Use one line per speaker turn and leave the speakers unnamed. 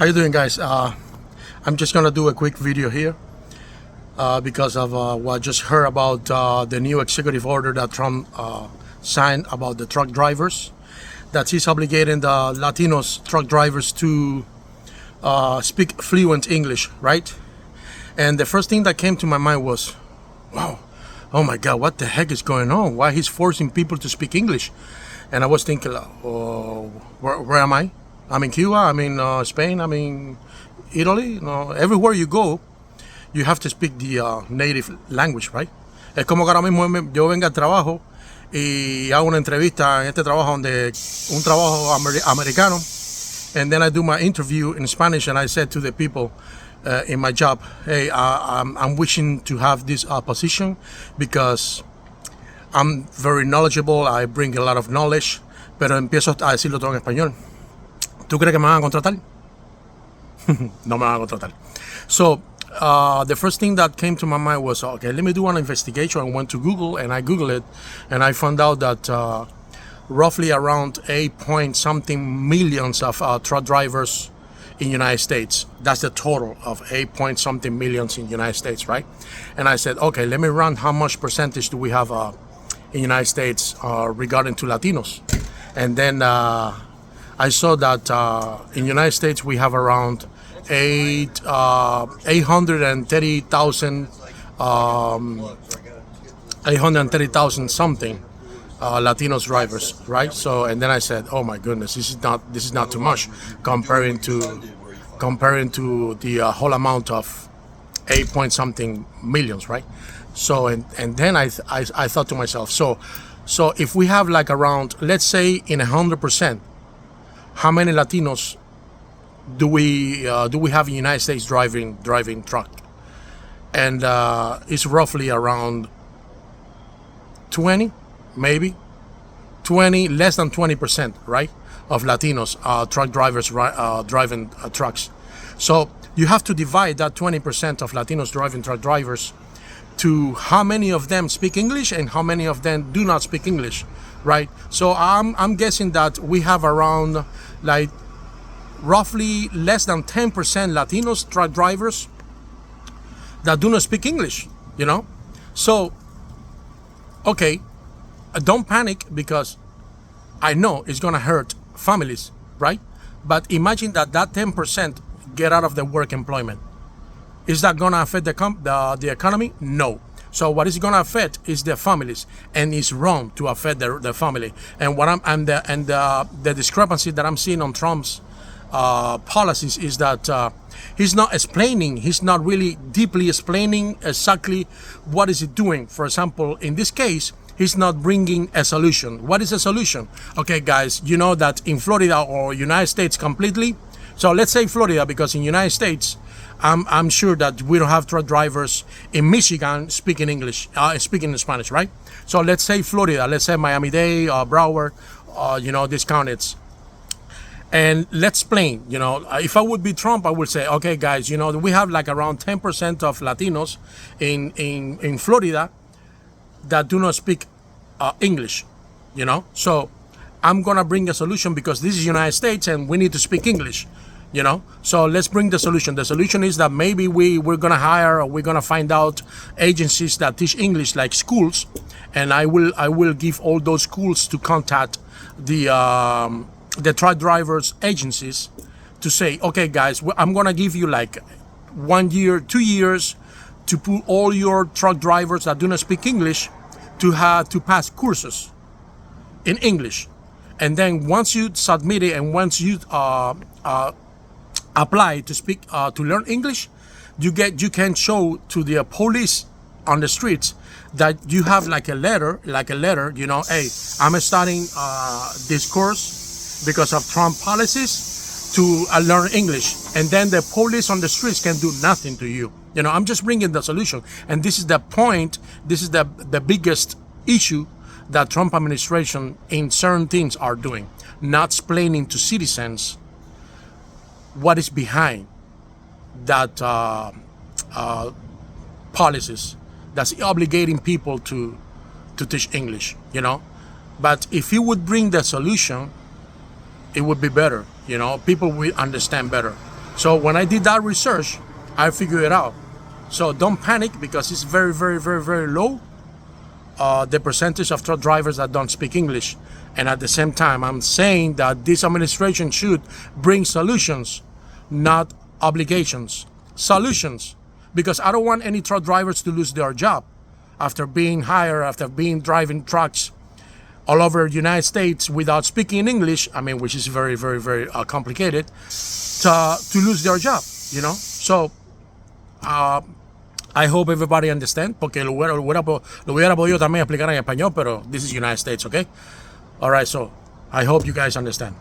How you doing, guys? I'm just gonna do a quick video here because of what I just heard about the new executive order that Trump signed about the truck drivers. That he's obligating the Latinos truck drivers to speak fluent English, right? And the first thing that came to my mind was, wow, oh my God, what the heck is going on? Why he's forcing people to speak English? And I was thinking, oh, where am I? I'm in Cuba, I'm in Spain, I'm in Italy. No, everywhere you go, you have to speak the native language, right? Es como que ahora mismo yo venga al trabajo y hago una entrevista en este trabajo donde un trabajo americano, and then I do my interview in Spanish, and I said to the people in my job, hey, I'm wishing to have this position because I'm very knowledgeable, I bring a lot of knowledge, pero empiezo a decirlo todo en español. ¿Tú crees que me van a contratar? No me van a contratar. So the first thing that came to my mind was, okay, let me do an investigation. I went to Google and I Googled it, and I found out that roughly around 8-point-something millions of truck drivers in United States. That's the total of 8-point-something millions in United States, right? And I said, okay, let me run how much percentage do we have in United States regarding to Latinos. And then I saw that in United States we have around 830,000 something Latinos drivers, right? So, and then I said, oh my goodness, this is not too much comparing to the whole amount of 8-point-something millions, right? So, and then I thought to myself, so if we have like around, let's say in 100%, how many Latinos do we have in the United States driving truck? And it's roughly around 20, maybe 20, less than 20%, right, of Latinos truck drivers driving trucks. So you have to divide that 20% of Latinos driving truck drivers to how many of them speak English and how many of them do not speak English, right? So I'm guessing that we have around like roughly less than 10% Latinos truck drivers that do not speak English, you know? So, okay, don't panic because I know it's gonna hurt families, right? But imagine that 10% get out of the work employment. Is that gonna affect the economy? No. So what is gonna affect is the families, and it's wrong to affect the family. And what the discrepancy that I'm seeing on Trump's policies is that he's not explaining. He's not really deeply explaining exactly what is it doing. For example, in this case, he's not bringing a solution. What is a solution? Okay, guys, you know that in Florida or United States completely. So let's say Florida, because in United States, I'm sure that we don't have truck drivers in Michigan speaking English, speaking Spanish, right? So let's say Florida, let's say Miami-Dade, Broward, these counties. And let's explain, if I would be Trump, I would say, okay, guys, we have like around 10% of Latinos in Florida that do not speak English, So I'm going to bring a solution because this is United States and we need to speak English, So let's bring the solution. The solution is that maybe we're going to hire or we're going to find out agencies that teach English, like schools. And I will give all those schools to contact the truck drivers agencies to say, okay, guys, I'm going to give you like 1 year, 2 years to put all your truck drivers that do not speak English to pass courses in English. And then once you submit it and once you apply to speak to learn English, you can show to the police on the streets that you have like a letter, hey, I'm starting this course because of Trump policies to learn English. And then the police on the streets can do nothing to you. I'm just bringing the solution. And this is the point. This is the biggest issue that Trump administration in certain things are doing, not explaining to citizens what is behind that policies that's obligating people to teach English, But if he would bring the solution, it would be better, people will understand better. So when I did that research, I figured it out. So don't panic because it's very, very, very, very low, the percentage of truck drivers that don't speak English. And at the same time, I'm saying that this administration should bring solutions, not obligations. Solutions. Because I don't want any truck drivers to lose their job after being hired, after being driving trucks all over the United States without speaking English, I mean, which is very, very, very complicated, to lose their job, you know? So, I hope everybody understand, porque lo hubiera podido también explicar en español, pero this is United States, okay? All right, so I hope you guys understand.